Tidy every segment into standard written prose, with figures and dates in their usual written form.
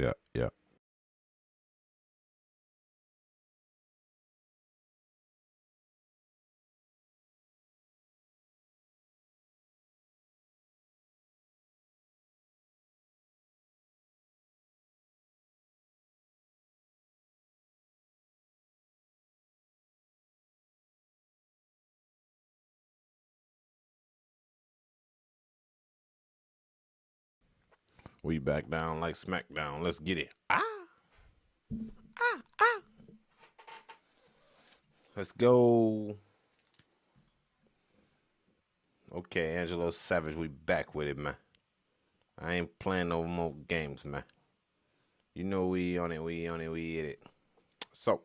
Yeah, yeah. We back down like SmackDown. Let's get it. Let's go. Okay, Angelo Savage, we back with it, man. I ain't playing no more games, man. You know we on it, we hit it. So,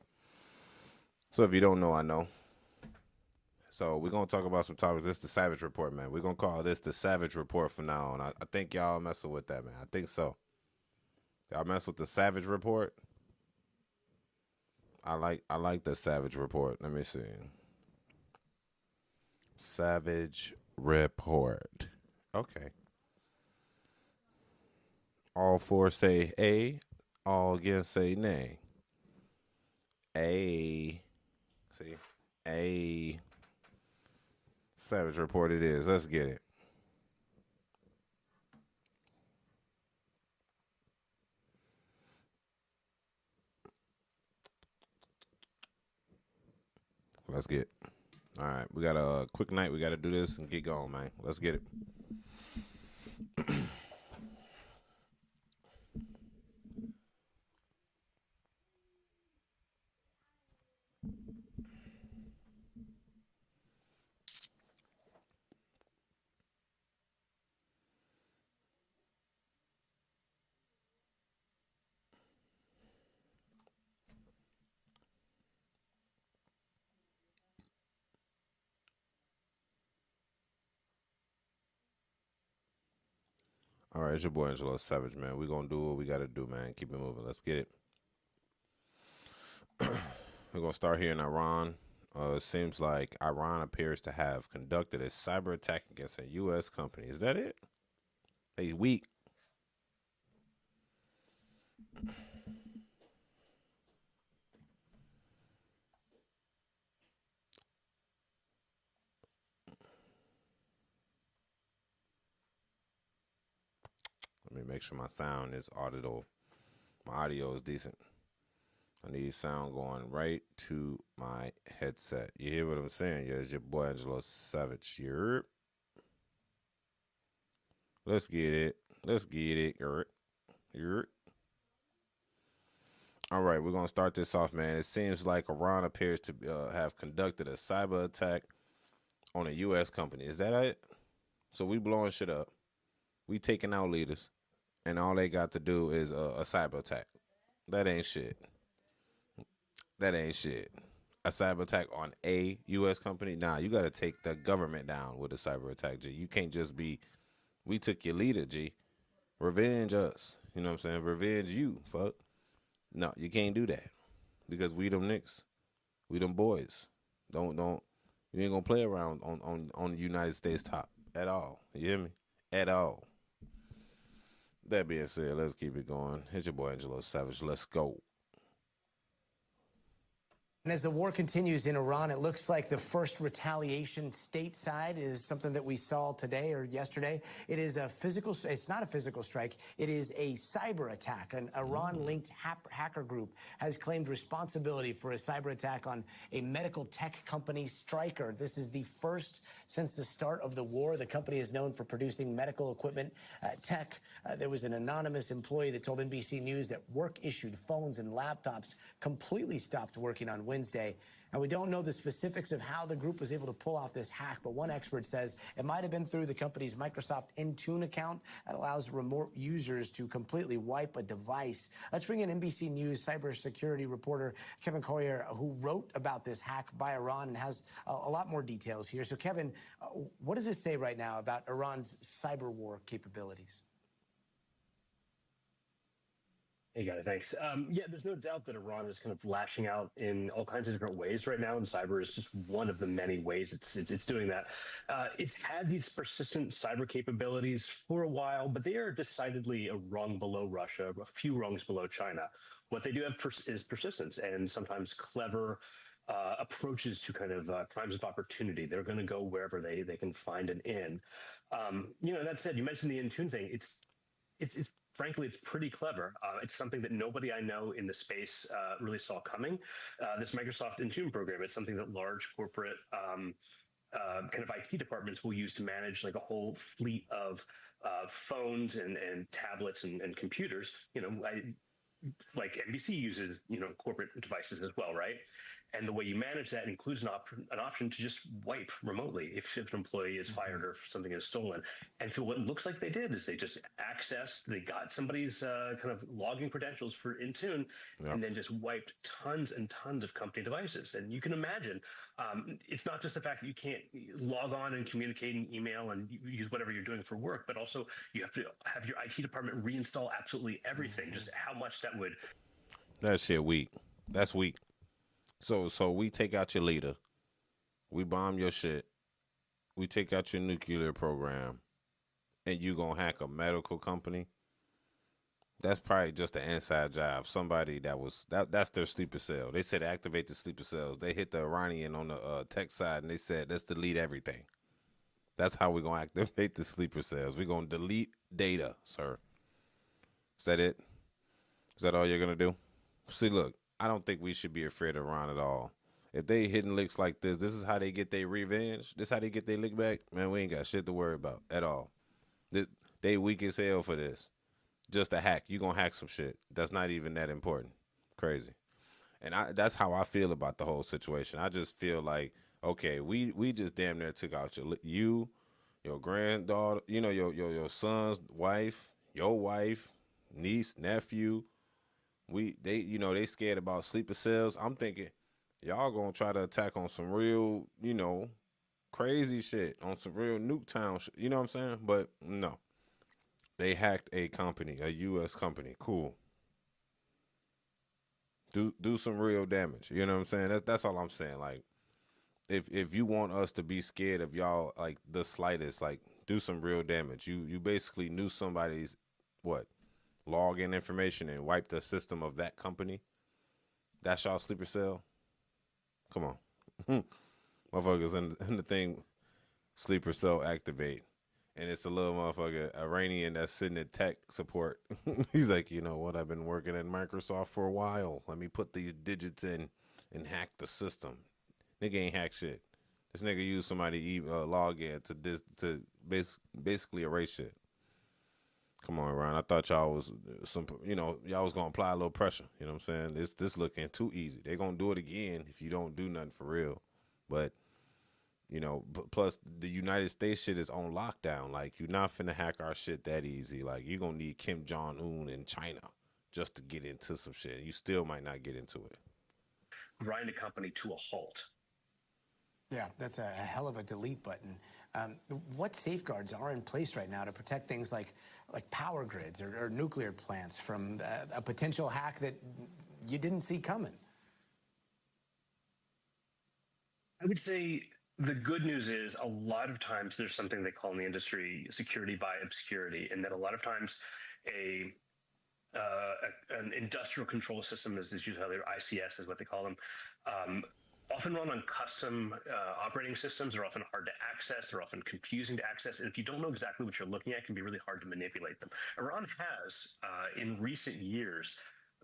so if you don't know, I know. So we're gonna talk about some topics. This is the Savage Report, man. We're gonna call this the Savage Report from now on. I think y'all messing with that, man. I think so. Y'all mess with the Savage Report. I like the Savage Report. Let me see. Savage Report. Okay. All four say A. All again say nay. A. See? A. Savage Report it is. Let's get it. Let's get it. All right. We got a quick night. We got to do this and get going, man. Let's get it. All right. It's your boy Angelo Savage, man. We going to do what we got to do, man. Keep it moving. Let's get it. We're going to start here in Iran. It seems like Iran appears to have conducted a cyber attack against a U.S. company. Is that it? They weak. Let me make sure my sound is audible. My audio is decent. I need sound going right to my headset. You hear what I'm saying? Yeah, it's your boy Angelo Savage. Yerp. Let's get it. Let's get it. Yerp. Yerp. All right, we're gonna start this off, man. It seems like Iran appears to have conducted a cyber attack on a U.S. company. Is that it? So we blowing shit up. We taking out leaders, and all they got to do is a cyber attack. That ain't shit. That ain't shit. A cyber attack on a U.S. company? Nah, you got to take the government down with a cyber attack, G. You can't just be, we took your leader, G. Revenge us. You know what I'm saying? Revenge you, fuck. No, you can't do that because we them niggas. We them boys. Don't. You ain't gonna play around on the United States top at all. You hear me? At all. That being said, let's keep it going. It's your boy Angelo Savage. Let's go. And as the war continues in Iran, it looks like the first retaliation stateside is something that we saw today or yesterday. It is a physical, it's not a physical strike, it is a cyber attack. An Iran-linked hacker group has claimed responsibility for a cyber attack on a medical tech company, Stryker. This is the first since the start of the war. The company is known for producing medical equipment, tech. There was an anonymous employee that told NBC News that work-issued phones and laptops completely stopped working on Wednesday. And we don't know the specifics of how the group was able to pull off this hack, but one expert says it might have been through the company's Microsoft Intune account that allows remote users to completely wipe a device. Let's bring in NBC News cybersecurity reporter Kevin Collier, who wrote about this hack by Iran and has a lot more details here. So, Kevin, what does this say right now about Iran's cyber war capabilities? Hey, guy, thanks. Yeah, there's no doubt that Iran is kind of lashing out in all kinds of different ways right now, and cyber is just one of the many ways it's doing that. It's had these persistent cyber capabilities for a while, but they are decidedly a rung below Russia, a few rungs below China. What they do have is persistence and sometimes clever approaches to kind of crimes of opportunity. They're going to go wherever they can find an in. That said, you mentioned the Intune thing. It's frankly, it's pretty clever. It's something that nobody I know in the space really saw coming. This Microsoft Intune program, it's something that large corporate kind of IT departments will use to manage like a whole fleet of phones and tablets and computers. Like NBC uses, corporate devices as well, right? And the way you manage that includes an option to just wipe remotely if an employee is fired or if something is stolen. And so what it looks like they did is they got somebody's kind of login credentials for Intune, Yep. and then just wiped tons and tons of company devices. And you can imagine, it's not just the fact that you can't log on and communicate and email and use whatever you're doing for work, but also you have to have your IT department reinstall absolutely everything. Just how much that would. That shit weak. That's weak. So we take out your leader, we bomb your shit, we take out your nuclear program, and you gonna hack a medical company. That's probably just an inside job. Somebody that's their sleeper cell. They said activate the sleeper cells. They hit the Iranian on the tech side and they said let's delete everything. That's how we're gonna activate the sleeper cells. We're gonna delete data, sir. Is that it? Is that all you're gonna do? See, look, I don't think we should be afraid of Iran at all. If they hitting licks like this is how they get their revenge. This how they get their lick back. Man, we ain't got shit to worry about at all. They weak as hell for this. Just a hack. You gonna hack some shit. That's not even that important. Crazy. And that's how I feel about the whole situation. I just feel like, okay, we just damn near took out your granddaughter, your son's wife, your wife, niece, nephew. They scared about sleeper cells. I'm thinking y'all gonna try to attack on some real, crazy shit, on some real Nuketown shit. You know what I'm saying? But no. They hacked a company, a US company. Cool. Do some real damage. You know what I'm saying? That's all I'm saying. Like if you want us to be scared of y'all like the slightest, like do some real damage. You basically knew somebody's what? Login information and wiped the system of that company. That's y'all sleeper cell? Come on. Motherfuckers in the thing sleeper cell activate. And it's a little motherfucker Iranian that's sitting at tech support. He's like, you know what? I've been working at Microsoft for a while. Let me put these digits in and hack the system. Nigga ain't hack shit. This nigga used somebody login to basically erase shit. Come on, Ryan. I thought y'all was y'all was gonna apply a little pressure. You know what I'm saying? This looking too easy. They gonna do it again if you don't do nothing for real. But plus the United States shit is on lockdown. Like, you're not finna hack our shit that easy. Like, you're gonna need Kim Jong-un in China just to get into some shit. You still might not get into it. Grind a company to a halt. Yeah, that's a hell of a delete button. What safeguards are in place right now to protect things like power grids or nuclear plants from a potential hack that you didn't see coming? I would say the good news is a lot of times there's something they call in the industry security by obscurity, and that a lot of times an industrial control system is usually how ICS is what they call them. Often run on custom operating systems. They're often hard to access. They're often confusing to access. And if you don't know exactly what you're looking at, it can be really hard to manipulate them. Iran has, in recent years,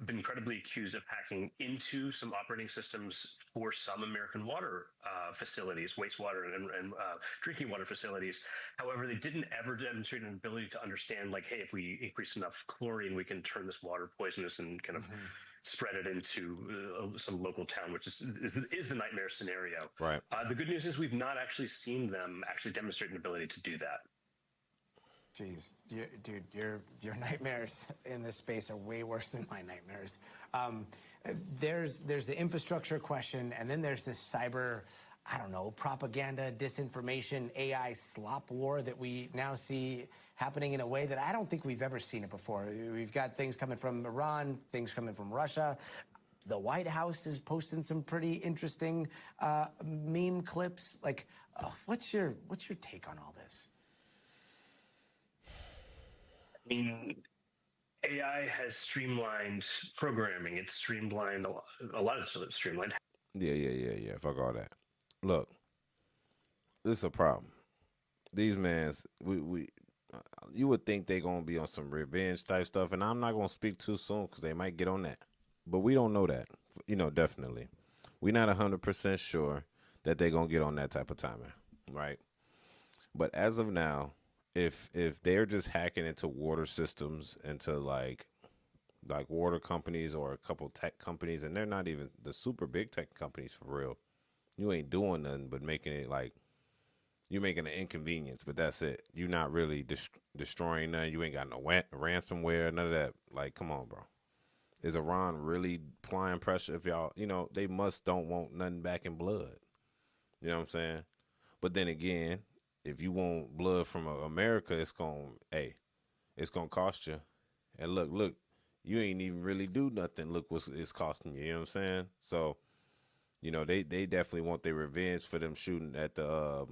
been incredibly accused of hacking into some operating systems for some American water facilities, wastewater and drinking water facilities. However, they didn't ever demonstrate an ability to understand, like, hey, if we increase enough chlorine, we can turn this water poisonous and kind of spread it into some local town, which is the nightmare scenario. Right. The good news is we've not actually seen them actually demonstrate an ability to do that. Jeez, dude, your nightmares in this space are way worse than my nightmares. There's the infrastructure question, and then there's this cyber I don't know, propaganda, disinformation, AI slop war that we now see happening in a way that I don't think we've ever seen it before. We've got things coming from Iran, things coming from Russia. The White House is posting some pretty interesting meme clips. Like, what's your take on all this? I mean, AI has streamlined programming. It's streamlined a lot of stuff. Streamlined. Yeah. Fuck all that. Look, this is a problem. These mans, you would think they gonna be on some revenge type stuff, and I'm not gonna speak too soon because they might get on that. But we don't know that, definitely. We're not 100% sure that they're gonna get on that type of timing, right? But as of now, if they're just hacking into water systems, into like water companies or a couple tech companies, and they're not even the super big tech companies for real, you ain't doing nothing but making it like you're making an inconvenience, but that's it. You're not really destroying nothing. You ain't got no ransomware, none of that. Like, come on, bro. Is Iran really applying pressure? If y'all, they don't want nothing back in blood. You know what I'm saying? But then again, if you want blood from America, it's gonna cost you. And look, you ain't even really do nothing. Look what it's costing you. You know what I'm saying? So, they definitely want their revenge for them shooting at the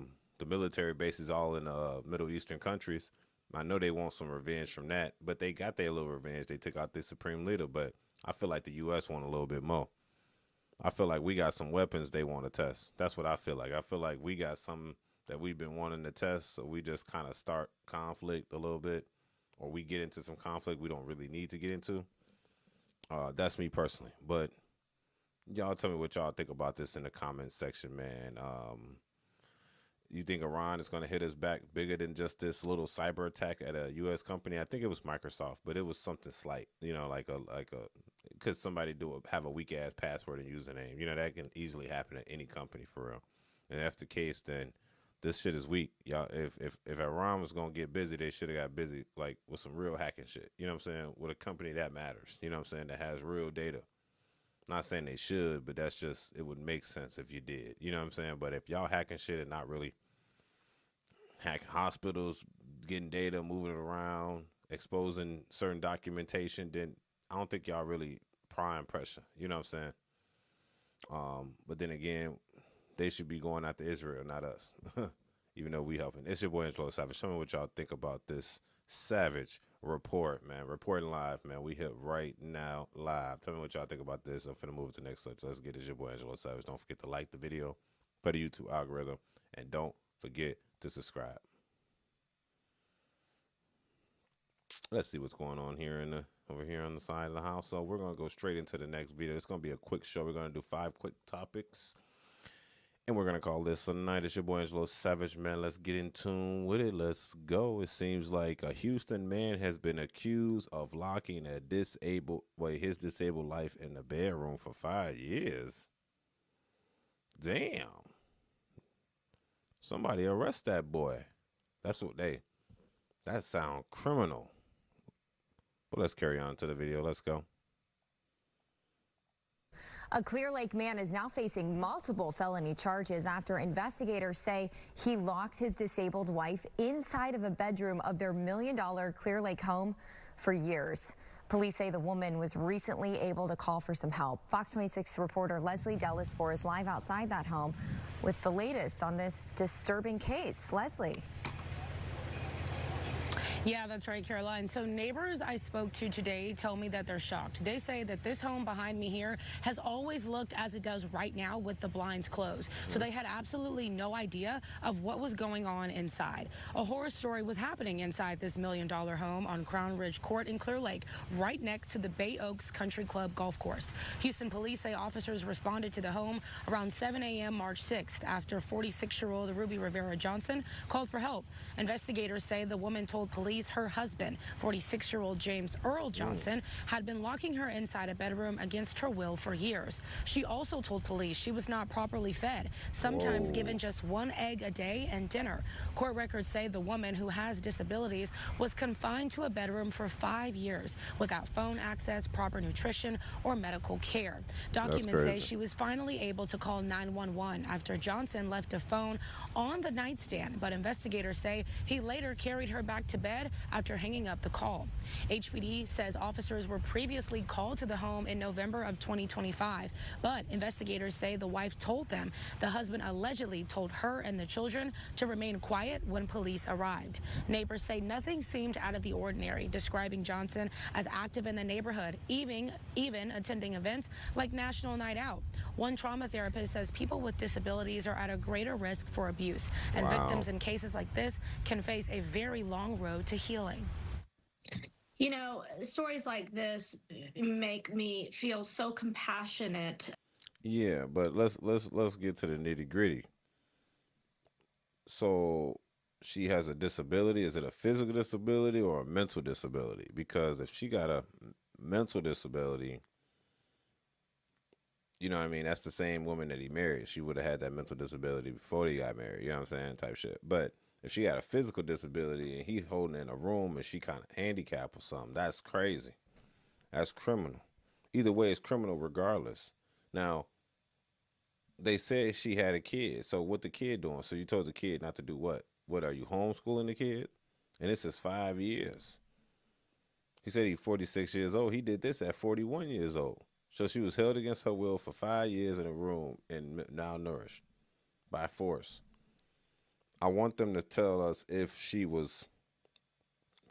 military bases all in Middle Eastern countries. I know they want some revenge from that, but they got their little revenge. They took out the supreme leader, but I feel like the U.S. want a little bit more. I feel like we got some weapons they want to test. That's what I feel like. I feel like we got something that we've been wanting to test, so we just kind of start conflict a little bit, or we get into some conflict we don't really need to get into. That's me personally, but y'all tell me what y'all think about this in the comments section, man. You think Iran is going to hit us back bigger than just this little cyber attack at a U.S. company? I think it was Microsoft, but it was something slight, could somebody have a weak ass password and username? That can easily happen at any company for real. And if that's the case, then this shit is weak. Y'all, if Iran was going to get busy, they should have got busy like with some real hacking shit. You know what I'm saying? With a company that matters. You know what I'm saying? That has real data. Not saying they should, but that's just, it would make sense if you did. You know what I'm saying? But if y'all hacking shit and not really hacking hospitals, getting data, moving it around, exposing certain documentation, then I don't think y'all really prime pressure. You know what I'm saying? But then again, they should be going after Israel, not us. Even though we helping. It's your boy Angelo Savage. Show me what y'all think about this Savage report, man. Reporting live, man. We hit right now live. Tell me what y'all think about this. I'm finna move to the next search. Let's get it. It's your boy Angelo Savage. Don't forget to like the video for the YouTube algorithm, and don't forget to subscribe. Let's see what's going on here over here on the side of the house. So we're gonna go straight into the next video. It's gonna be a quick show. We're gonna do 5 quick topics, and we're going to call this a night. It's your boy Angelo Savage, man. Let's get in tune with it. Let's go. It seems like a Houston man has been accused of locking his disabled life in the bedroom for 5 years. Damn. Somebody arrest that boy. That sound criminal. But let's carry on to the video. Let's go. A Clear Lake man is now facing multiple felony charges after investigators say he locked his disabled wife inside of a bedroom of their $1 million Clear Lake home for years. Police say the woman was recently able to call for some help. Fox 26 reporter Leslie Delaspore is live outside that home with the latest on this disturbing case. Leslie. Yeah, that's right, Caroline. So neighbors I spoke to today tell me that they're shocked. They say that this home behind me here has always looked as it does right now with the blinds closed. So they had absolutely no idea of what was going on inside. A horror story was happening inside this $1 million home on Crown Ridge Court in Clear Lake, right next to the Bay Oaks Country Club golf course. Houston police say officers responded to the home around 7 a.m. March 6th after 46-year-old Ruby Rivera Johnson called for help. Investigators say the woman told police police her husband, 46-year-old James Earl Johnson, had been locking her inside a bedroom against her will for years. She also told police she was not properly fed, sometimes given just one egg a day and dinner. Court records say the woman, who has disabilities, was confined to a bedroom for 5 years without phone access, proper nutrition, or medical care. Documents say she was finally able to call 911 after Johnson left a phone on the nightstand, but investigators say he later carried her back to bed after hanging up the call. HPD says officers were previously called to the home in November of 2025, but investigators say the wife told them the husband allegedly told her and the children to remain quiet when police arrived. Neighbors say nothing seemed out of the ordinary, describing Johnson as active in the neighborhood, even attending events like National Night Out. One trauma therapist says people with disabilities are at a greater risk for abuse, and victims in cases like this can face a very long road to healing. You know, stories like this make me feel so compassionate. Yeah, but let's get to the nitty gritty. So she has a disability. Is it a physical disability or a mental disability? Because if she got a mental disability, you know what I mean? That's the same woman that he married. She would have had that mental disability before he got married. You know what I'm saying? Type shit. But if she got a physical disability and he holding in a room and she kind of handicapped or something, that's crazy. That's criminal. Either way, it's criminal regardless. Now, they said she had a kid. So what the kid doing? So you told the kid not to do what? What, are you homeschooling the kid? And this is 5 years. He said he's 46 years old. He did this at 41 years old. So she was held against her will for 5 years in a room and malnourished by force. I want them to tell us if she was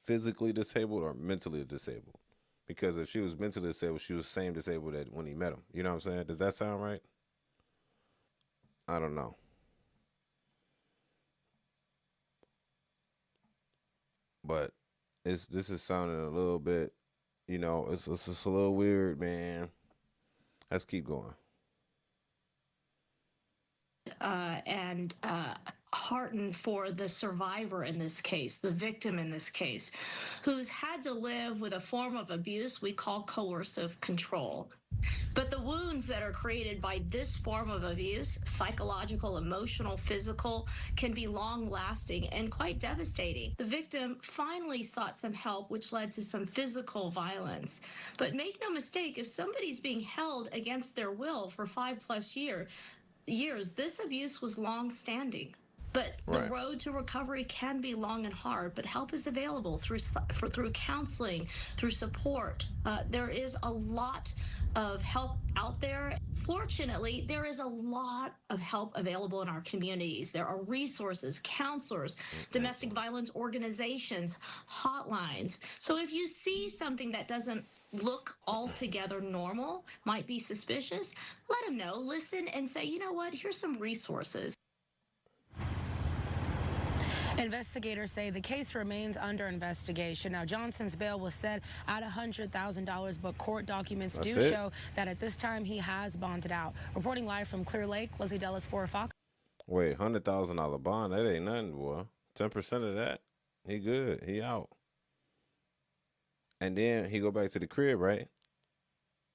physically disabled or mentally disabled. Because if she was mentally disabled, she was the same disabled that when he met him. You know what I'm saying? Does that sound right? I don't know. But this is sounding a little bit, it's just a little weird, man. Let's keep going. And heartened for the survivor in this case, the victim in this case, who's had to live with a form of abuse we call coercive control. But the wounds that are created by this form of abuse, psychological, emotional, physical, can be long lasting and quite devastating. The victim finally sought some help, which led to some physical violence. But make no mistake, if somebody's being held against their will for 5+ years, this abuse was long standing. But the road to recovery can be long and hard, but help is available through counseling, through support. There is a lot of help out there. Fortunately, there is a lot of help available in our communities. There are resources, counselors, domestic violence organizations, hotlines. So if you see something that doesn't look altogether normal, might be suspicious, let them know, listen, and say, you know what, here's some resources. Investigators say the case remains under investigation. Now, Johnson's bail was set at $100,000, but court documents show that at this time he has bonded out. Reporting live from Clear Lake, Lizzie Dellis, Fox. Wait, $100,000 bond? That ain't nothing, boy. 10% of that, he good. He out. And then he go back to the crib, right?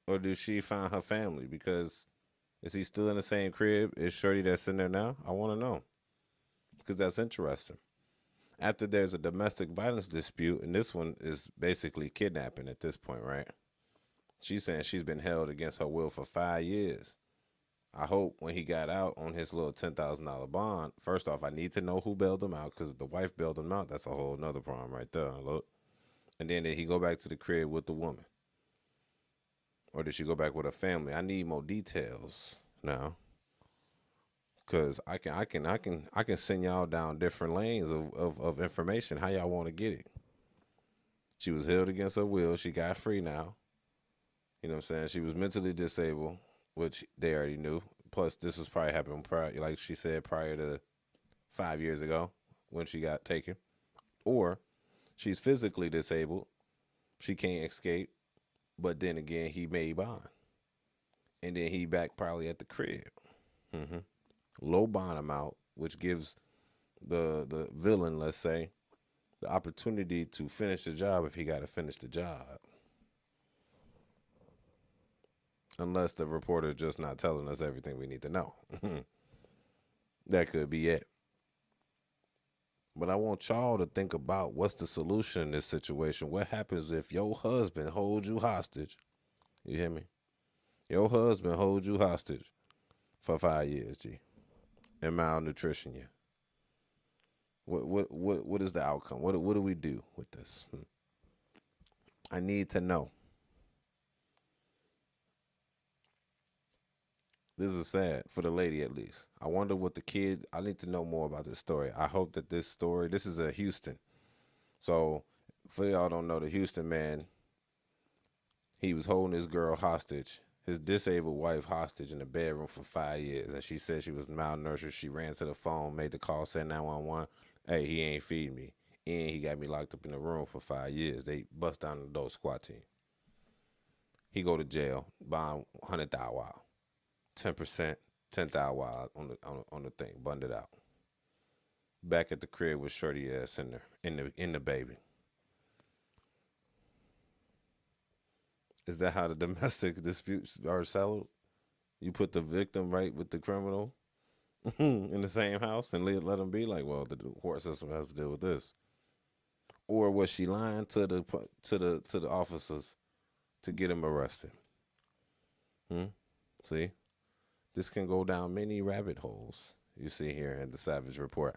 Or do she find her family? Because is he still in the same crib? Is Shorty that's in there now? I want to know. Because that's interesting. After there's a domestic violence dispute, and this one is basically kidnapping at this point, right? She's saying she's been held against her will for 5 years. I hope when he got out on his little $10,000 bond, first off, I need to know who bailed him out, because if the wife bailed him out, that's a whole nother problem right there. Look. And then did he go back to the crib with the woman? Or did she go back with her family? I need more details now. Cause I can send y'all down different lanes of information. How y'all want to get it? She was held against her will. She got free now. You know what I'm saying? She was mentally disabled, which they already knew. Plus, this was probably happening prior, like she said, prior to 5 years ago when she got taken. Or she's physically disabled. She can't escape. But then again, he made bond. And then he back probably at the crib. Low bond amount, which gives the villain, let's say, the opportunity to finish the job if he got to finish the job. Unless the reporter is just not telling us everything we need to know. That could be it. But I want y'all to think about what's the solution in this situation. What happens if your husband holds you hostage? You hear me? Your husband holds you hostage for 5 years, G, and malnutrition you. What is the outcome? What do we do with this? I need to know. This is sad for the lady, at least. I wonder what the kid. I need to know more about this story. I hope that this story. This is a Houston. So for y'all don't know, the Houston man, he was holding his girl hostage, his disabled wife hostage in the bedroom for 5 years, and she said she was malnourished. She ran to the phone, made the call, said 911. Hey, he ain't feeding me, and he got me locked up in the room for 5 years. They bust down the door, SWAT team. He go to jail, bond $100,000. 10%, 10,000 wild on the thing, bunded out. Back at the crib with shorty ass in the baby. Is that how the domestic disputes are settled? You put the victim right with the criminal in the same house and let them be like, well, the court system has to deal with this. Or was she lying to the officers to get him arrested? See? This can go down many rabbit holes you see here in the Savage Report.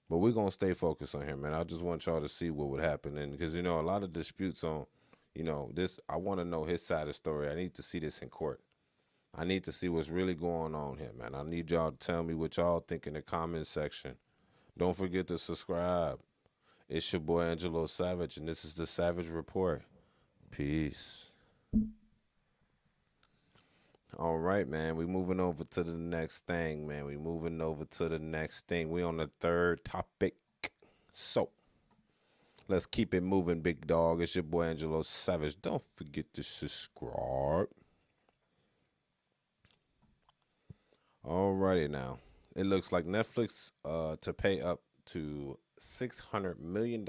But we're going to stay focused on him, man. I just want y'all to see what would happen. And because, a lot of disputes on, this, I want to know his side of the story. I need to see this in court. I need to see what's really going on here, man. I need y'all to tell me what y'all think in the comments section. Don't forget to subscribe. It's your boy Angelo Savage, and this is the Savage Report. Peace. All right, man. We moving over to the next thing, man. We on the third topic. So, let's keep it moving, big dog. It's your boy Angelo Savage. Don't forget to subscribe. All righty now. It looks like Netflix to pay up to $600 million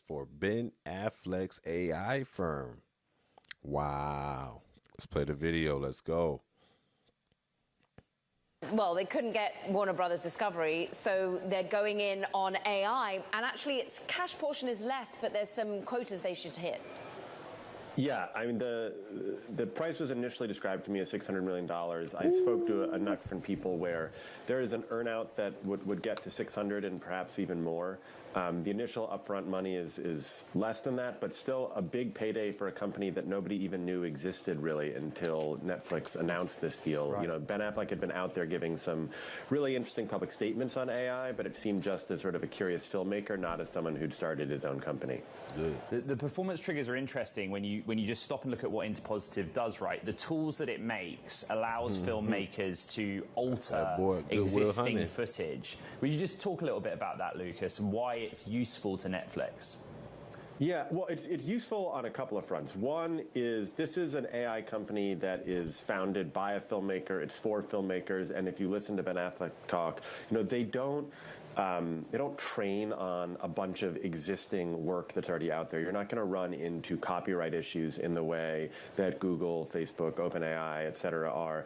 for Ben Affleck's AI firm. Wow. Let's play the video. Let's go. Well, they couldn't get Warner Brothers Discovery, so they're going in on AI. And actually, its cash portion is less, but there's some quotas they should hit. Yeah, I mean, the price was initially described to me as $600 million. I spoke to a number of different people where there is an earnout that would get to 600 and perhaps even more. The initial upfront money is less than that, but still a big payday for a company that nobody even knew existed really until Netflix announced this deal. Right. Ben Affleck had been out there giving some really interesting public statements on AI, but it seemed just as sort of a curious filmmaker, not as someone who'd started his own company. The performance triggers are interesting when you just stop and look at what Interpositive does, right? The tools that it makes allows filmmakers to alter existing footage. Will you just talk a little bit about that, Lucas, and why it's useful to Netflix? Yeah, well, it's useful on a couple of fronts. One is this is an AI company that is founded by a filmmaker. It's for filmmakers, and if you listen to Ben Affleck talk, they don't train on a bunch of existing work that's already out there. You're not going to run into copyright issues in the way that Google, Facebook, OpenAI, et cetera are.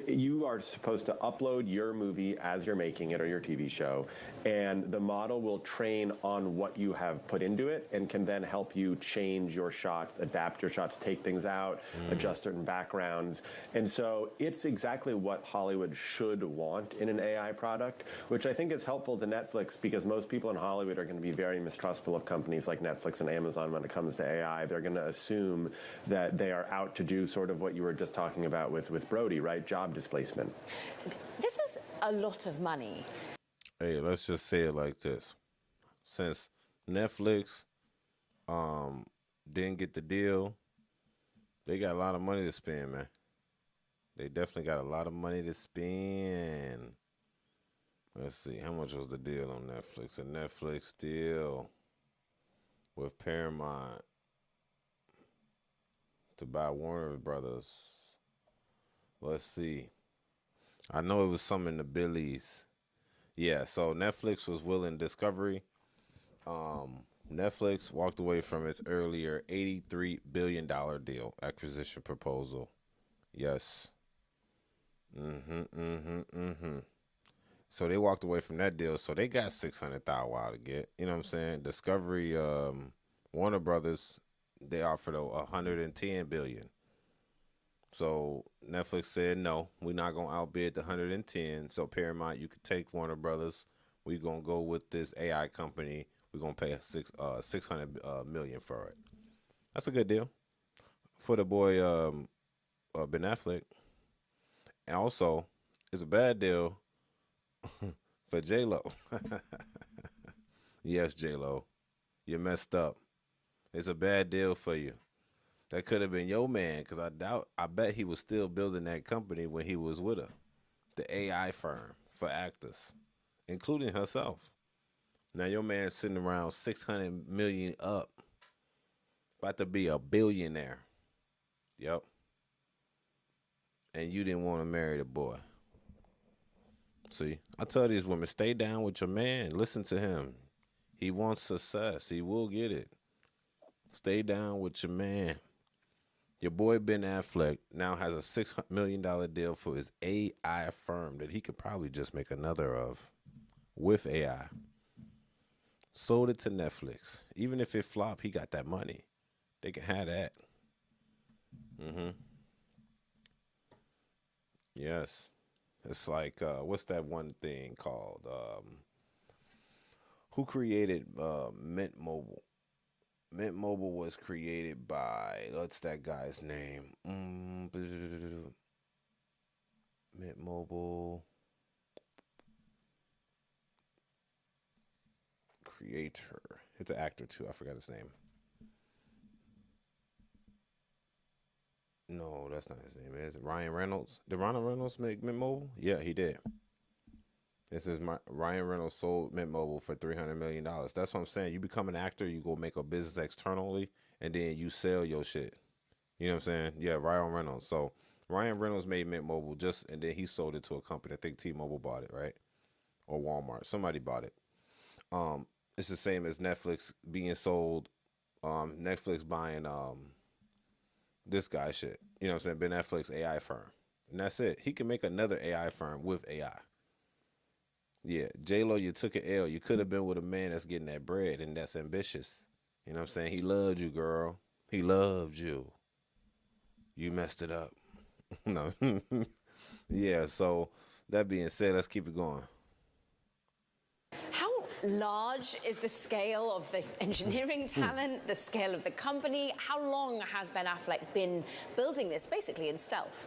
You are supposed to upload your movie as you're making it or your TV show, and the model will train on what you have put into it and can then help you change your shots, adapt your shots, take things out, adjust certain backgrounds. And so it's exactly what Hollywood should want in an AI product, which I think is helpful to Netflix because most people in Hollywood are going to be very mistrustful of companies like Netflix and Amazon when it comes to AI. They're going to assume that they are out to do sort of what you were just talking about with Brody, right? Job displacement. This is a lot of money. Hey, let's just say it like this. Since Netflix didn't get the deal, they got a lot of money to spend, man. They definitely got a lot of money to spend. Let's see, how much was the deal on Netflix? A Netflix deal with Paramount to buy Warner Brothers. Let's see. I know it was some in the billies. Yeah, so Netflix was willing Discovery. Netflix walked away from its earlier $83 billion deal acquisition proposal. Yes. So they walked away from that deal. So they got 600,000 while to get. You know what I'm saying? Discovery, Warner Brothers, they offered 110 billion. So Netflix said no, we're not gonna outbid the 110. So Paramount, you could take Warner Brothers. We're gonna go with this AI company. We're gonna pay 600 million for it. That's a good deal for the boy Ben Affleck. And also, it's a bad deal for J Lo. Yes, J Lo, you messed up. It's a bad deal for you. That could have been your man, because I bet he was still building that company when he was with her, the AI firm for actors, including herself. Now your man's sitting around 600 million up, about to be a billionaire. Yep. And you didn't want to marry the boy. See, I tell these women, stay down with your man. Listen to him. He wants success. He will get it. Stay down with your man. Your boy Ben Affleck now has a $6 million deal for his AI firm that he could probably just make another of with AI. Sold it to Netflix. Even if it flop, he got that money. They can have that. Yes. It's like, what's that one thing called? Who created Mint Mobile? Mint Mobile was created by, what's that guy's name? Mint Mobile creator. It's an actor too. I forgot his name. No, that's not his name. Is it Ryan Reynolds? Did Ryan Reynolds make Mint Mobile? Yeah, he did. This is Ryan Reynolds sold Mint Mobile for $300 million. That's what I'm saying. You become an actor, you go make a business externally, and then you sell your shit. You know what I'm saying? Yeah, Ryan Reynolds. So Ryan Reynolds made Mint Mobile and then he sold it to a company. I think T-Mobile bought it, right? Or Walmart. Somebody bought it. It's the same as Netflix being sold. Netflix buying this guy shit. You know what I'm saying? Ben Affleck's AI firm. And that's it. He can make another AI firm with AI. Yeah, J-Lo, you took an L. You could have been with a man that's getting that bread and that's ambitious. You know what I'm saying? He loved you, girl. He loved you. You messed it up. No. Yeah, so that being said, let's keep it going. How large is the scale of the engineering talent, the scale of the company? How long has Ben Affleck been building this, basically in stealth?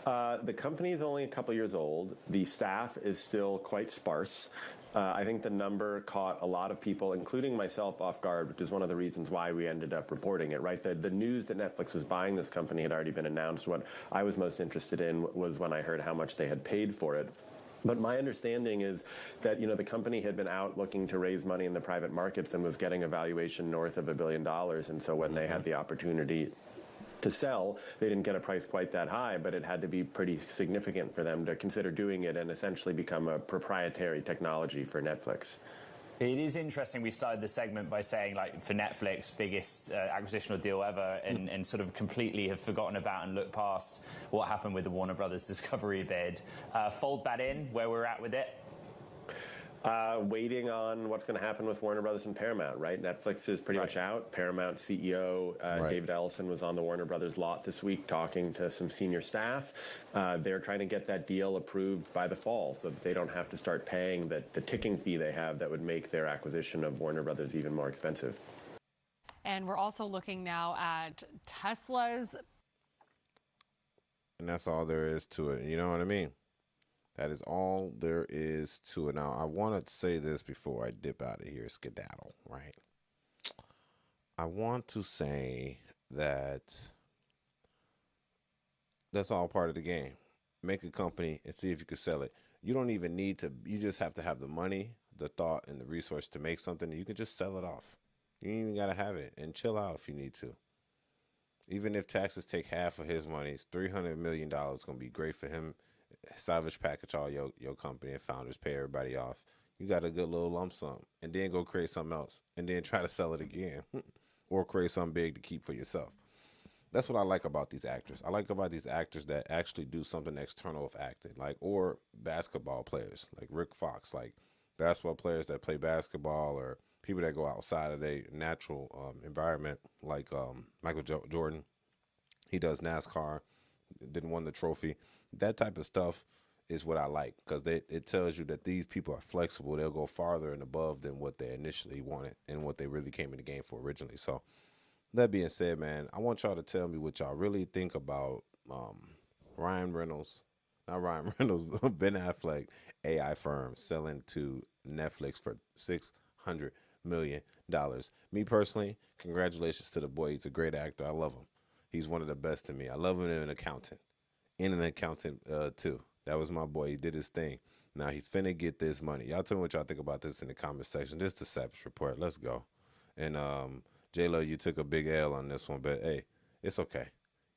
The company is only a couple years old. The staff is still quite sparse. I think the number caught a lot of people, including myself, off guard, which is one of the reasons why we ended up reporting it, right? The news that Netflix was buying this company had already been announced. What I was most interested in was when I heard how much they had paid for it. But my understanding is that, the company had been out looking to raise money in the private markets and was getting a valuation north of $1 billion. And so when they had the opportunity to sell, they didn't get a price quite that high, but it had to be pretty significant for them to consider doing it and essentially become a proprietary technology for Netflix. It is interesting. We started the segment by saying, like, for Netflix, biggest acquisitional deal ever, and sort of completely have forgotten about and looked past what happened with the Warner Brothers Discovery bid. Fold that in, where we're at with it. Waiting on what's going to happen with Warner Brothers and Paramount, right? Netflix is pretty much out. Paramount CEO David Ellison was on the Warner Brothers lot this week talking to some senior staff. They're trying to get that deal approved by the fall so that they don't have to start paying the ticking fee they have that would make their acquisition of Warner Brothers even more expensive. And we're also looking now at Tesla's. And that's all there is to it. You know what I mean? That is all there is to it. Now, I want to say this before I dip out of here, skedaddle, right? I want to say that that's all part of the game. Make a company and see if you can sell it. You don't even need to, you just have to have the money, the thought, and the resource to make something. You can just sell it off. You ain't even got to have it, and chill out if you need to. Even if taxes take half of his money, it's $300 million going to be great for him. Salvage package all your company and founders, pay everybody off. You got a good little lump sum, and then go create something else, and then try to sell it again, or create something big to keep for yourself. That's what I like about these actors. I like about these actors that actually do something external of acting, like, or basketball players, like Rick Fox, like basketball players that play basketball, or people that go outside of their natural environment, like Jordan. He does NASCAR, then won the trophy. That type of stuff is what I like, because it tells you that these people are flexible. They'll go farther and above than what they initially wanted and what they really came in the game for originally. So that being said, man, I want y'all to tell me what y'all really think about Ryan Reynolds, not Ryan Reynolds, Ben Affleck AI firm selling to Netflix for $600 million. Me personally, congratulations to the boy. He's a great actor. I love him. He's one of the best to me. I love him in an accountant. Too. That was my boy. He did his thing. Now he's finna get this money. Y'all tell me what y'all think about this in the comment section. This is the Savage Report. Let's go. And J-Lo, you took a big L on this one, but hey, it's okay.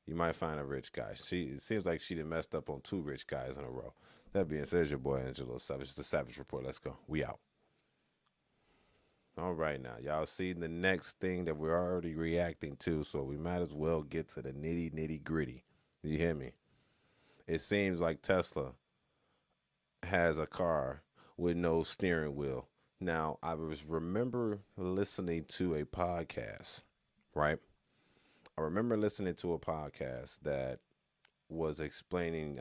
You might find a rich guy. It seems like she done messed up on 2 rich guys in a row. That being said, it's your boy Angelo Savage. It's the Savage Report. Let's go. We out. All right, now y'all see the next thing that we're already reacting to, so we might as well get to the nitty gritty. You hear me? It seems like Tesla has a car with no steering wheel. Now, I remember listening to a podcast, right? I remember listening to a podcast that was explaining,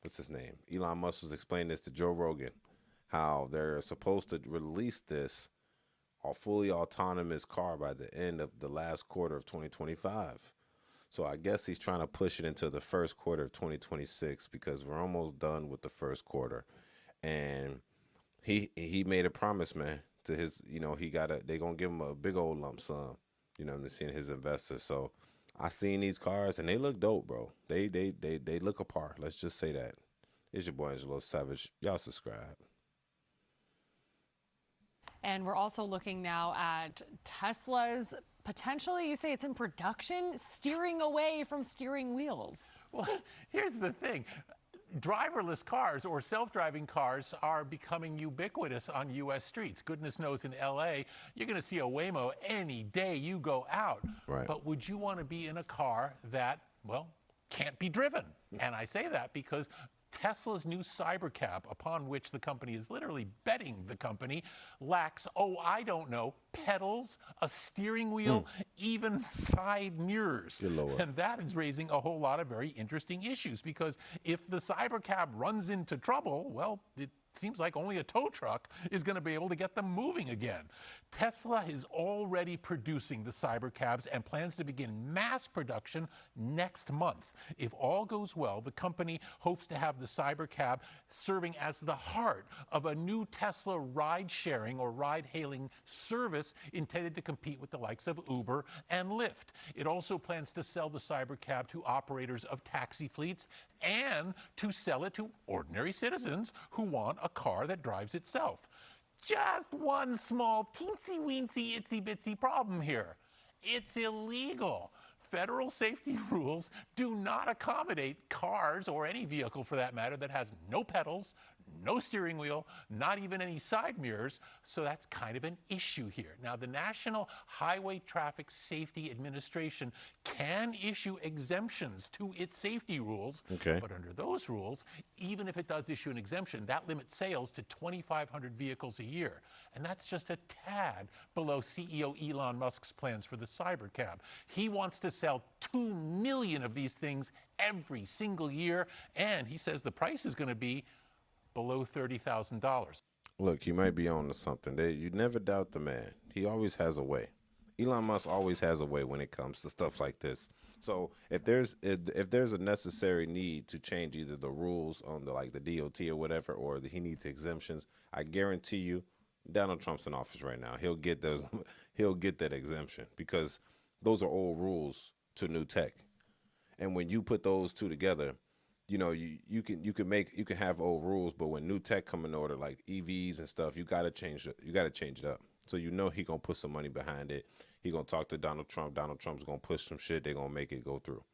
what's his name? Elon Musk was explaining this to Joe Rogan, how they're supposed to release this a fully autonomous car by the end of the last quarter of 2025. So I guess he's trying to push it into the first quarter of 2026, because we're almost done with the first quarter. And he made a promise, man, to his, they're going to give him a big old lump sum, I'm seeing his investors. So I seen these cars and they look dope, bro. They look apart. Let's just say that. It's your boy Angelo Savage. Y'all subscribe. And we're also looking now at Tesla's potentially, you say it's in production, steering away from steering wheels. Well, here's the thing. Driverless cars or self-driving cars are becoming ubiquitous on U.S. streets. Goodness knows in L.A., you're going to see a Waymo any day you go out. Right. But would you want to be in a car that, well, can't be driven? And I say that because Tesla's new Cybercab, upon which the company is literally betting the company, lacks, I don't know, pedals, a steering wheel, even side mirrors. And that is raising a whole lot of very interesting issues, because if the Cybercab runs into trouble, well, it seems like only a tow truck is going to be able to get them moving again. Tesla is already producing the Cybercabs and plans to begin mass production next month. If all goes well, the company hopes to have the Cybercab serving as the heart of a new Tesla ride-sharing or ride-hailing service intended to compete with the likes of Uber and Lyft. It also plans to sell the Cybercab to operators of taxi fleets and to sell it to ordinary citizens who want a car that drives itself. Just one small teensy-weensy, itsy-bitsy problem here. It's illegal. Federal safety rules do not accommodate cars, or any vehicle for that matter, that has no pedals, no steering wheel, not even any side mirrors, so that's kind of an issue here. Now, the National Highway Traffic Safety Administration can issue exemptions to its safety rules, but under those rules, even if it does issue an exemption, that limits sales to 2,500 vehicles a year. And that's just a tad below CEO Elon Musk's plans for the Cybercab. He wants to sell 2 million of these things every single year, and he says the price is going to be below $30,000. Look, he might be on to something. You never doubt the man. He always has a way. Elon Musk always has a way when it comes to stuff like this. So if there's a necessary need to change either the rules on the DOT or whatever, or he needs exemptions, I guarantee you, Donald Trump's in office right now. He'll get those. He'll get that exemption, because those are old rules to new tech. And when you put those two together, you can have old rules, but when new tech come in order, like EVs and stuff, you gotta change it. You gotta change it up. So he gonna put some money behind it. He gonna talk to Donald Trump. Donald Trump's gonna push some shit. They're gonna make it go through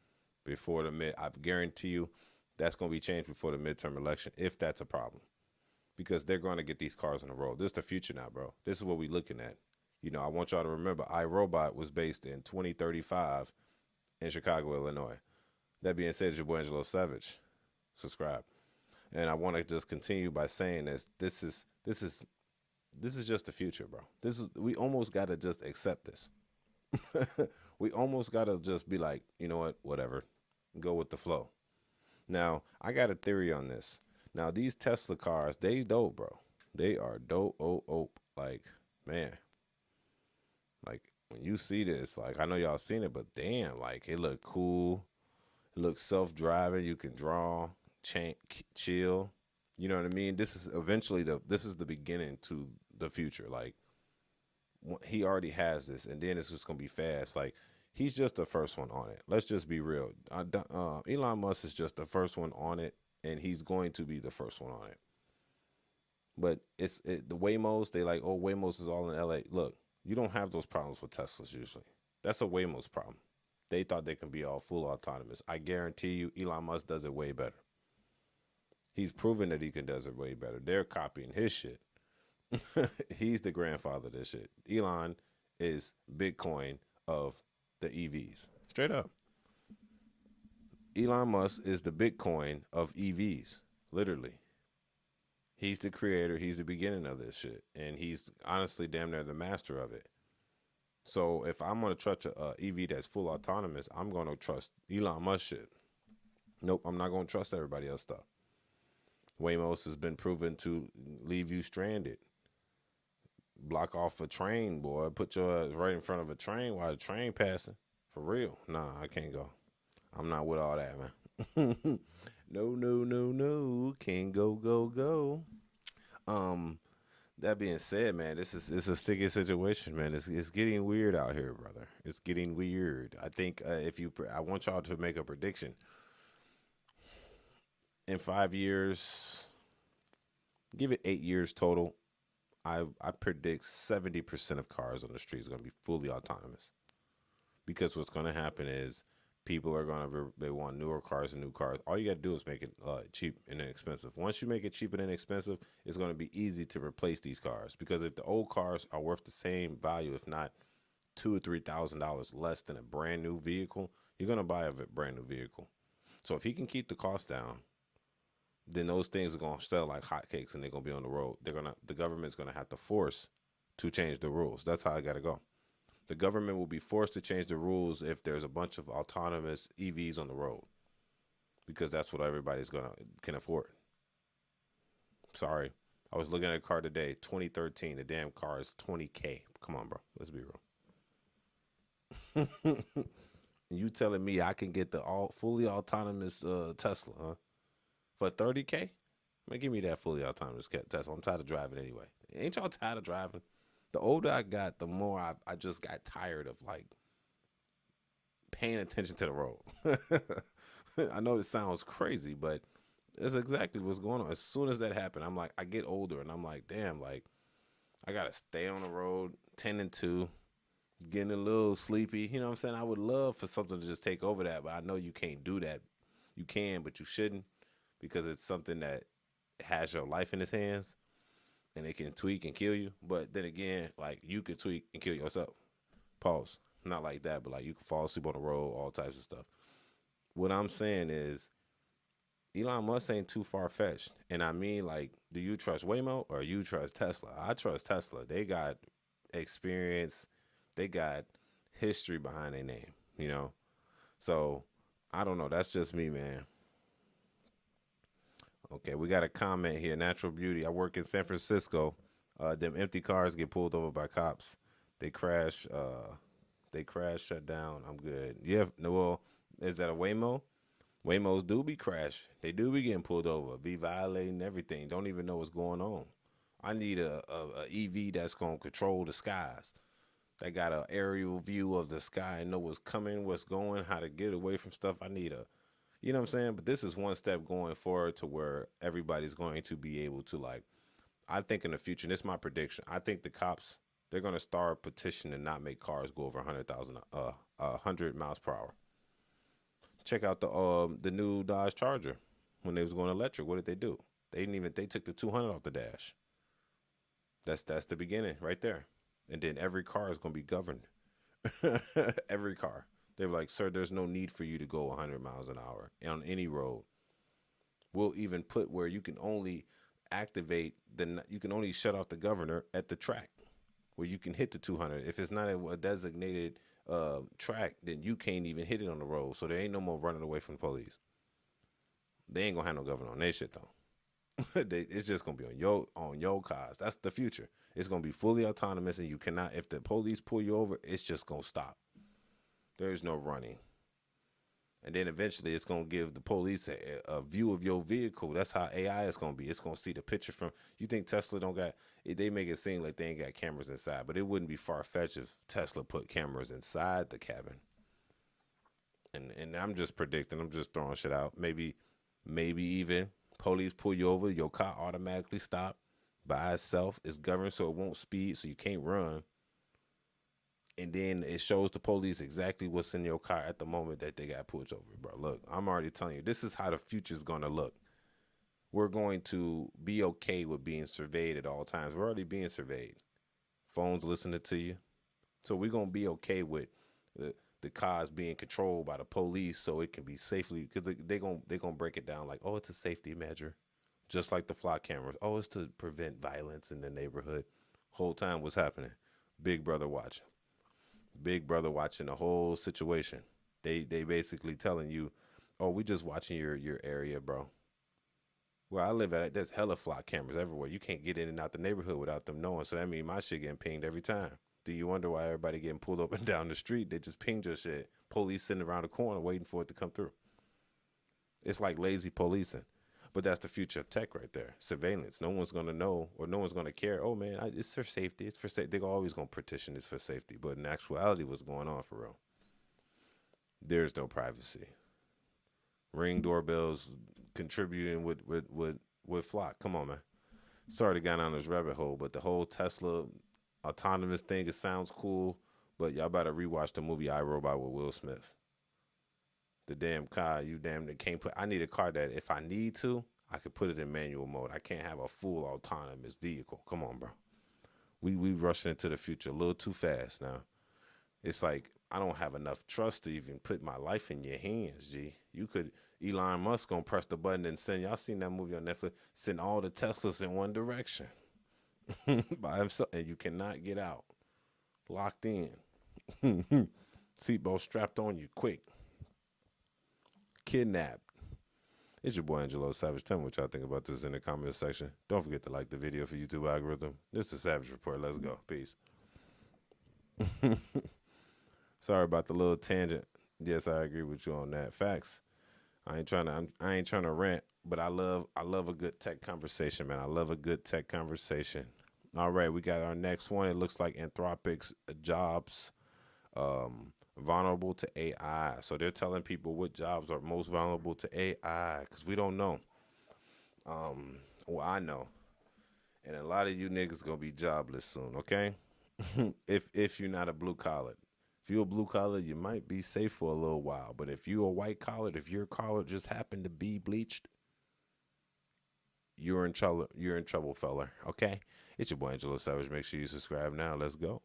I guarantee you that's gonna be changed before the midterm election, if that's a problem. because they're going to get these cars on the road. This is the future now, bro. This is what we're looking at. You know, I want y'all to remember iRobot was based in 2035 in Chicago, Illinois. That being said, it's your boy Angelo Savage. Subscribe. And I want to just continue by saying this is just the future, bro. We almost got to just accept this. We almost got to just be like, you know what, whatever. Go with the flow. Now, I got a theory on this. Now, these Tesla cars, they dope, bro. They are dope. Like, man. Like, when you see this, like, I know y'all seen it, but damn, like, it look cool. It looks self-driving. You can draw, chill. You know what I mean? This is eventually this is the beginning to the future. Like, he already has this, and then it's just going to be fast. Like, he's just the first one on it. Let's just be real. Elon Musk is just the first one on it, and he's going to be the first one on it. But the Waymos, they like, oh, Waymos is all in LA. Look, you don't have those problems with Teslas usually. That's a Waymo's problem. They thought they can be all full autonomous. I guarantee you, Elon Musk does it way better. He's proven that he does it way better. They're copying his shit. He's the grandfather of this shit. Elon is Bitcoin of the EVs. Straight up. Elon Musk is the Bitcoin of EVs. Literally. He's the creator. He's the beginning of this shit. And he's honestly damn near the master of it. So if I'm going to trust a EV that's full autonomous, I'm going to trust Elon Musk shit. Nope, I'm not going to trust everybody else stuff. Waymos has been proven to leave you stranded. Block off a train, boy. Put your ass right in front of a train while the train passing. For real. Nah, I can't go. I'm not with all that, man. No. Can't go. That being said, man, it's a sticky situation, man. It's getting weird out here, brother. It's getting weird. I think I want y'all to make a prediction. In 5 years, give it 8 years total, I predict 70% of cars on the street is going to be fully autonomous. Because what's going to happen is people are going to they want newer cars and new cars. All you got to do is make it cheap and inexpensive. Once you make it cheap and inexpensive, it's going to be easy to replace these cars. Because if the old cars are worth the same value, if not $2,000 or $3,000 less than a brand new vehicle, you're going to buy a brand new vehicle. So if he can keep the cost down, then those things are going to sell like hotcakes and they're going to be on the road. The government's going to have to force to change the rules. That's how I got to go. The government will be forced to change the rules if there's a bunch of autonomous EVs on the road, because that's what everybody's can afford. Sorry. I was looking at a car today, 2013. The damn car is $20K. Come on, bro. Let's be real. You telling me I can get the fully autonomous Tesla, huh? For $30K? Man, give me that fully autonomous Tesla. I'm tired of driving anyway. Ain't y'all tired of driving? The older I got, the more I just got tired of, like, paying attention to the road. I know it sounds crazy, but that's exactly what's going on. As soon as that happened, I'm like, I get older, and I'm like, damn, like, I got to stay on the road, 10 and 2, getting a little sleepy. You know what I'm saying? I would love for something to just take over that, but I know you can't do that. You can, but you shouldn't, because it's something that has your life in its hands. And it can tweak and kill you. But then again, like, you could tweak and kill yourself. Pause. Not like that, but like, you can fall asleep on the road, all types of stuff. What I'm saying is, Elon Musk ain't too far-fetched. And I mean, like, do you trust Waymo or you trust Tesla? I trust Tesla. They got experience. They got history behind their name, you know? So, I don't know. That's just me, man. Okay, we got a comment here. Natural Beauty. I work in San Francisco. Them empty cars get pulled over by cops. They crash. Shut down. I'm good. Yeah. No. Well, is that a Waymo? Waymos do be crash. They do be getting pulled over. Be violating everything. Don't even know what's going on. I need a EV that's gonna control the skies. That got an aerial view of the sky and know what's coming, what's going, how to get away from stuff. I need you know what I'm saying? But this is one step going forward to where everybody's going to be able to, like, I think in the future, and this is my prediction, I think the cops, they're going to start petitioning to not make cars go over 100 miles per hour. Check out the new Dodge Charger when they was going electric. What did they do? They took the 200 off the dash. That's the beginning right there. And then every car is going to be governed. Every car. They were like, sir, there's no need for you to go 100 miles an hour on any road. We'll even put where you can only you can only shut off the governor at the track where you can hit the 200. If it's not a designated track, then you can't even hit it on the road. So there ain't no more running away from the police. They ain't gonna have no governor on their shit though. It's just gonna be on your cars. That's the future. It's gonna be fully autonomous, and you cannot. If the police pull you over, it's just gonna stop. There is no running. And then eventually, it's gonna give the police a view of your vehicle. That's how AI is gonna be. It's gonna see the picture from. You think Tesla don't got? They make it seem like they ain't got cameras inside, but it wouldn't be far fetched if Tesla put cameras inside the cabin. And I'm just predicting. I'm just throwing shit out. Maybe even police pull you over, your car automatically stop by itself. It's governed so it won't speed, so you can't run. And then it shows the police exactly what's in your car at the moment that they got pulled over, bro. Look, I'm already telling you, this is how the future's going to look. We're going to be okay with being surveyed at all times. We're already being surveyed. Phones listening to you. So we're going to be okay with the cars being controlled by the police so it can be safely, because they're gonna break it down like, oh, it's a safety measure. Just like the flock cameras. Oh, it's to prevent violence in the neighborhood. Whole time what's happening? Big brother watching. Big brother watching the whole situation. They basically telling you, oh, we just watching your area, bro. Where I live at, there's hella flock cameras everywhere. You can't get in and out the neighborhood without them knowing. So that means my shit getting pinged every time. Do you wonder why everybody getting pulled up and down the street? They just pinged your shit. Police sitting around the corner waiting for it to come through. It's like lazy policing. But that's the future of tech right there. Surveillance. No one's going to know, or no one's going to care. Oh, man, it's for safety. It's for safety. They're always going to petition this for safety. But in actuality, what's going on for real? There's no privacy. Ring doorbells contributing with flock. Come on, man. Sorry to get down this rabbit hole, but the whole Tesla autonomous thing, it sounds cool, but y'all better rewatch the movie I, Robot with Will Smith. The damn car, you damn near can't put. I need a car that if I need to, I could put it in manual mode. I can't have a full autonomous vehicle. Come on, bro. We rushing into the future a little too fast now. It's like I don't have enough trust to even put my life in your hands, G. You could, Elon Musk gonna press the button and send, y'all seen that movie on Netflix, send all the Teslas in one direction by himself, and you cannot get out. Locked in. Seatbelt strapped on you quick. Kidnapped. It's your boy Angelo Savage. Tell me what y'all think about this in the comment section. Don't forget to like the video for YouTube algorithm. This is the Savage Report. Let's go. Peace. Sorry about the little tangent. Yes, I agree with you on that. Facts. I ain't trying to rant, but I love a good tech conversation, man. I love a good tech conversation. All right, we got our next one. It looks like Anthropic's jobs vulnerable to AI. So they're telling people what jobs are most vulnerable to AI, because we don't know. Well, I know. And a lot of you niggas gonna be jobless soon, okay? if you're not a blue collar. If you're a blue collar, you might be safe for a little while. But if you're a white collar, if your collar just happened to be bleached, you're in trouble. You're in trouble, fella. Okay? It's your boy Angelo Savage. Make sure you subscribe now. Let's go.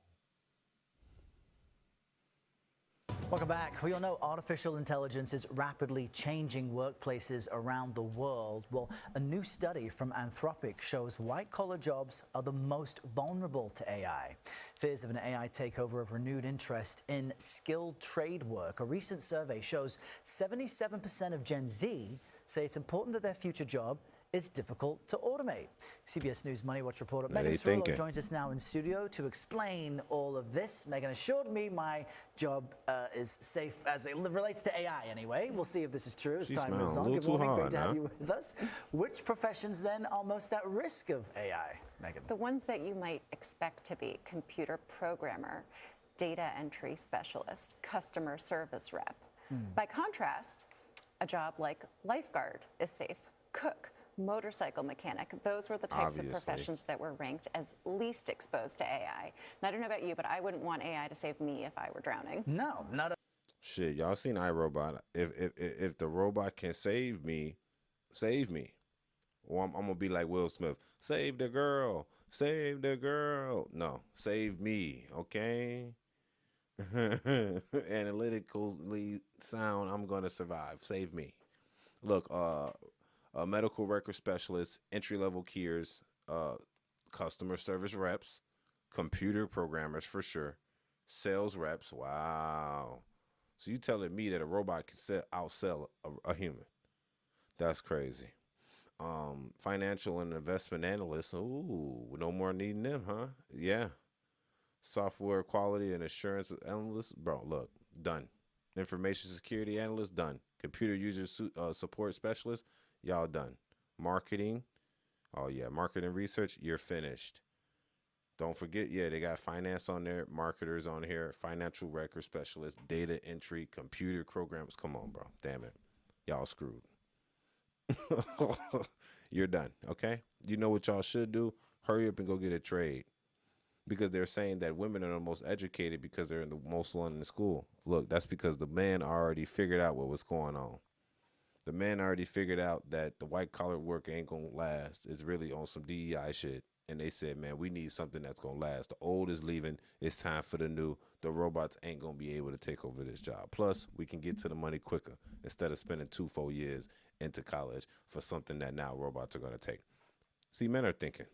Welcome back. We all know artificial intelligence is rapidly changing workplaces around the world. Well, a new study from Anthropic shows white-collar jobs are the most vulnerable to AI. Fears of an AI takeover have renewed interest in skilled trade work. A recent survey shows 77% of Gen Z say it's important that their future job is difficult to automate. CBS News Money Watch reporter Megan Cirillo joins us now in studio to explain all of this. Megan assured me my job is safe as it relates to AI anyway. We'll see if this is true as time moves on. Good morning, great to have you with us. Which professions then are most at risk of AI, Megan? The ones that you might expect to be: computer programmer, data entry specialist, customer service rep. By contrast, a job like lifeguard is safe, cook, motorcycle mechanic. Those were the types of professions that were ranked as least exposed to AI. And I don't know about you, but I wouldn't want AI to save me if I were drowning. No, not a shit. Y'all seen iRobot? If the robot can save me, save me. Or I'm gonna be like Will Smith. Save the girl. Save the girl. No, save me. Okay. Analytically sound. I'm gonna survive. Save me. Look, a medical record specialist, entry level keyers, customer service reps, computer programmers for sure, sales reps. Wow. So you telling me that a robot can outsell a human? That's crazy. Financial and investment analysts. Ooh, no more needing them, huh? Yeah. Software quality and assurance analysts. Bro, look, done. Information security analyst, done. Computer user support specialist, y'all done. Marketing. Oh, yeah. Marketing research, you're finished. Don't forget, yeah, they got finance on there, marketers on here, financial record specialist, data entry, computer programs. Come on, bro. Damn it. Y'all screwed. You're done, okay? You know what y'all should do? Hurry up and go get a trade. Because they're saying that women are the most educated because they're in the most London school. Look, that's because the man already figured out what was going on. The man already figured out that the white collar work ain't gonna last. It's really on some DEI shit. And they said, man, we need something that's gonna last. The old is leaving. It's time for the new. The robots ain't gonna be able to take over this job. Plus, we can get to the money quicker instead of spending 2-4 years into college for something that now robots are gonna take. See, men are thinking.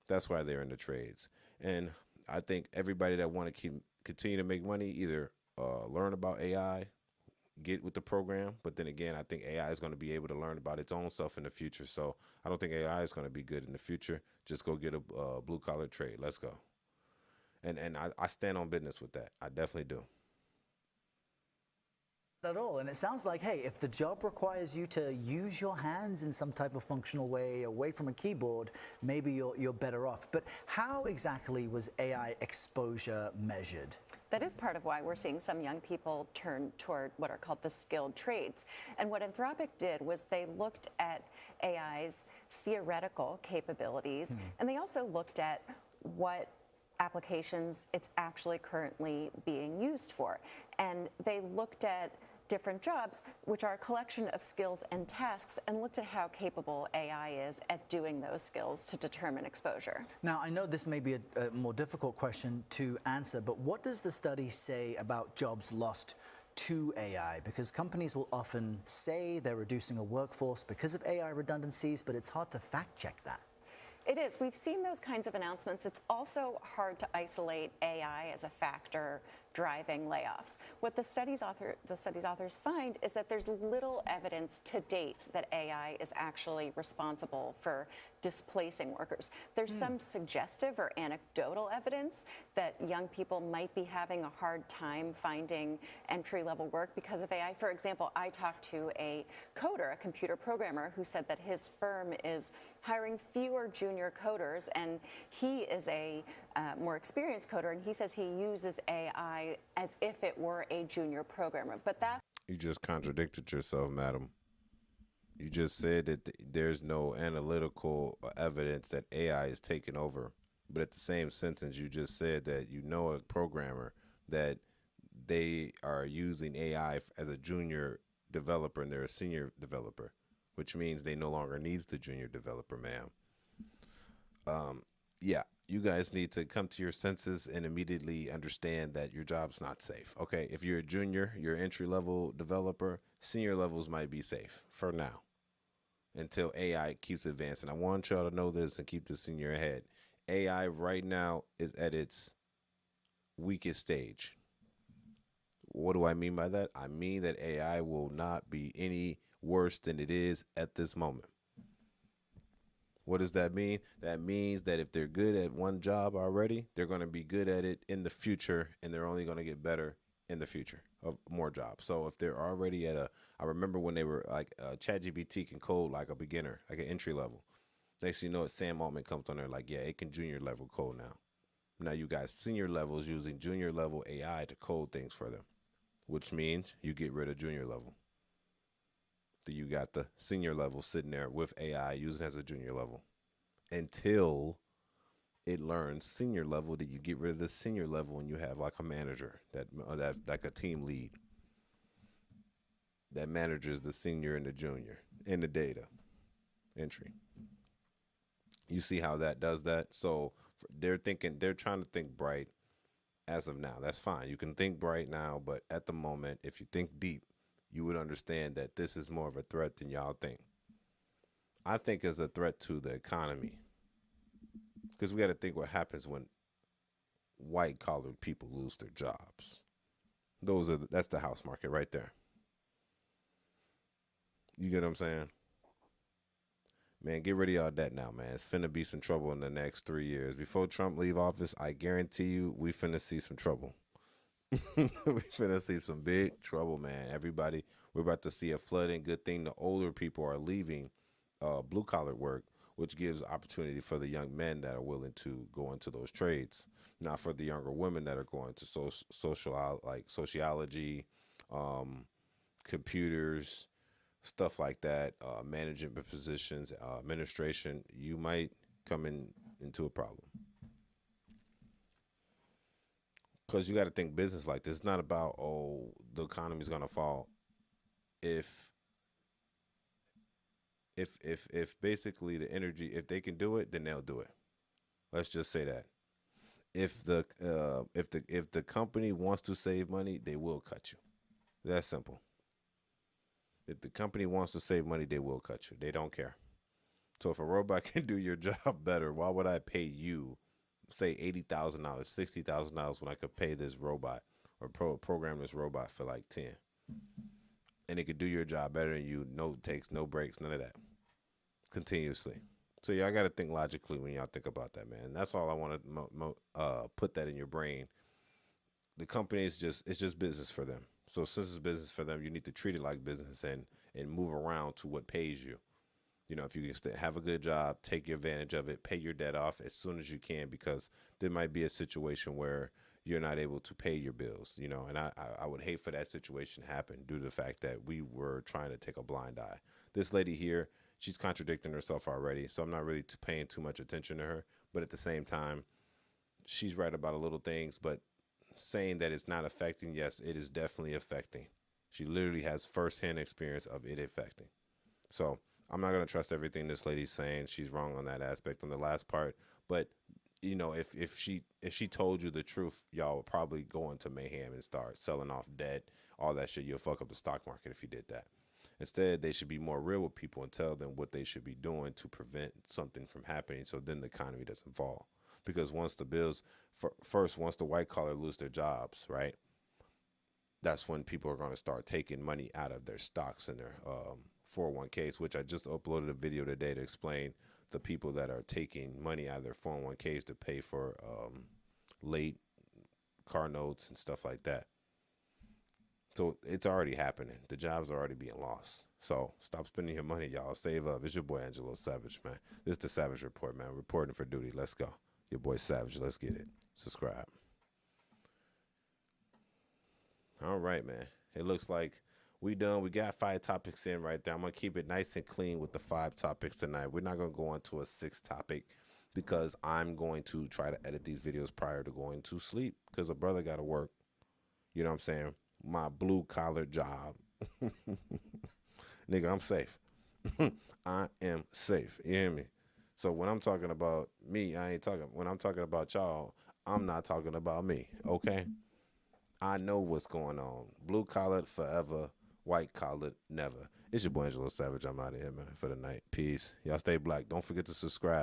That's why they're in the trades. And I think everybody that want to continue to make money either learn about AI, get with the program. But then again, I think AI is going to be able to learn about its own self in the future. So I don't think AI is going to be good in the future. Just go get a blue collar trade. Let's go. And I stand on business with that. I definitely do. At all. And it sounds like, hey, if the job requires you to use your hands in some type of functional way away from a keyboard, maybe you're better off. But how exactly was AI exposure measured? That is part of why we're seeing some young people turn toward what are called the skilled trades. And what Anthropic did was they looked at AI's theoretical capabilities, and they also looked at what applications it's actually currently being used for. And they looked at different jobs, which are a collection of skills and tasks, and looked at how capable AI is at doing those skills to determine exposure. Now, I know this may be a more difficult question to answer, but what does the study say about jobs lost to AI? Because companies will often say they're reducing a workforce because of AI redundancies, but it's hard to fact check that. It is. We've seen those kinds of announcements. It's also hard to isolate AI as a factor driving layoffs. What the study's authors find is that there's little evidence to date that AI is actually responsible for displacing workers. There's some suggestive or anecdotal evidence that young people might be having a hard time finding entry-level work because of AI. For example, I talked to a coder, a computer programmer, who said that his firm is hiring fewer junior coders, and he is a more experienced coder, and he says he uses AI as if it were a junior programmer. But that You just contradicted yourself, madam. You just said that there's no analytical evidence that AI is taking over. But at the same sentence, you just said that you know a programmer that they are using AI as a junior developer and they're a senior developer, which means they no longer needs the junior developer, ma'am. Yeah, you guys need to come to your senses and immediately understand that your job's not safe. Okay, if you're a junior, you're an entry-level developer, senior levels might be safe for now until AI keeps advancing. I want y'all to know this and keep this in your head. AI right now is at its weakest stage. What do I mean by that? I mean that AI will not be any worse than it is at this moment. What does that mean? That means that if they're good at one job already, they're going to be good at it in the future, and they're only going to get better in the future of more jobs. So if they're already at I remember when they were like, ChatGPT can code like a beginner, like an entry level. Next thing you know, Sam Altman comes on there like, yeah, it can junior level code now. Now you got senior levels using junior level AI to code things for them, which means you get rid of junior level. Then you got the senior level sitting there with AI using it as a junior level until it learns senior level. That you get rid of the senior level and you have like a manager that like a team lead that manages the senior and the junior in the data. entry. You see how that does that? So they're trying to think bright as of now. That's fine. You can think bright now, but at the moment, if you think deep, you would understand that this is more of a threat than y'all think. I think it's a threat to the economy, because we got to think what happens when white collared people lose their jobs. That's the house market right there. You get what I'm saying? Man, get rid of y'all debt now, man. It's finna be some trouble in the next 3 years. Before Trump leave office, I guarantee you we finna see some trouble. We finna see some big trouble, man. Everybody, we're about to see a flooding. Good thing the older people are leaving blue collar work, which gives opportunity for the young men that are willing to go into those trades. Not for the younger women that are going to sociology, computers, stuff like that, management positions, administration. You might come into a problem. Because you got to think business like this. It's not about, oh, the economy's gonna fall. If basically the energy, if they can do it, then they'll do it. Let's just say that. If the company wants to save money, they will cut you. That's simple. If the company wants to save money, they will cut you. They don't care. So if a robot can do your job better, why would I pay you, say $80,000, $60,000 when I could pay this robot or program this robot for like 10, and it could do your job better than you? No takes, no breaks, none of that. Continuously. So y'all got to think logically when y'all think about that, man. That's all I want to put that in your brain. The company it's just business for them. So since it's business for them, you need to treat it like business and move around to what pays you. You know, if you can have a good job, take advantage of it, pay your debt off as soon as you can, because there might be a situation where you're not able to pay your bills, you know, and I would hate for that situation to happen due to the fact that we were trying to take a blind eye. This lady here, she's contradicting herself already, so I'm not really paying too much attention to her. But at the same time, she's right about a little things, but saying that it's not affecting, yes, it is definitely affecting. She literally has firsthand experience of it affecting. So I'm not going to trust everything this lady's saying. She's wrong on that aspect on the last part. But, you know, if she told you the truth, y'all would probably go into mayhem and start selling off debt, all that shit. You'll fuck up the stock market if you did that. Instead, they should be more real with people and tell them what they should be doing to prevent something from happening, so then the economy doesn't fall. Because once the bills, once the white collar lose their jobs, right, that's when people are going to start taking money out of their stocks and their 401ks, which I just uploaded a video today to explain the people that are taking money out of their 401ks to pay for late car notes and stuff like that. So it's already happening. The jobs are already being lost. So stop spending your money, y'all. Save up. It's your boy Angelo Savage, man. This is the Savage Report, man. Reporting for duty. Let's go. Your boy Savage. Let's get it. Subscribe. All right, man. It looks like we done. We got 5 topics in right there. I'm going to keep it nice and clean with the 5 topics tonight. We're not going to go on to a 6th topic because I'm going to try to edit these videos prior to going to sleep because a brother got to work. You know what I'm saying? My blue collar job. Nigga, I'm safe. I am safe. You hear me? So when I'm talking about me, when I'm talking about y'all, I'm not talking about me. Okay? I know what's going on. Blue collared forever, white collared never. It's your boy Angelo Savage. I'm out of here, man, for the night. Peace. Y'all stay black. Don't forget to subscribe.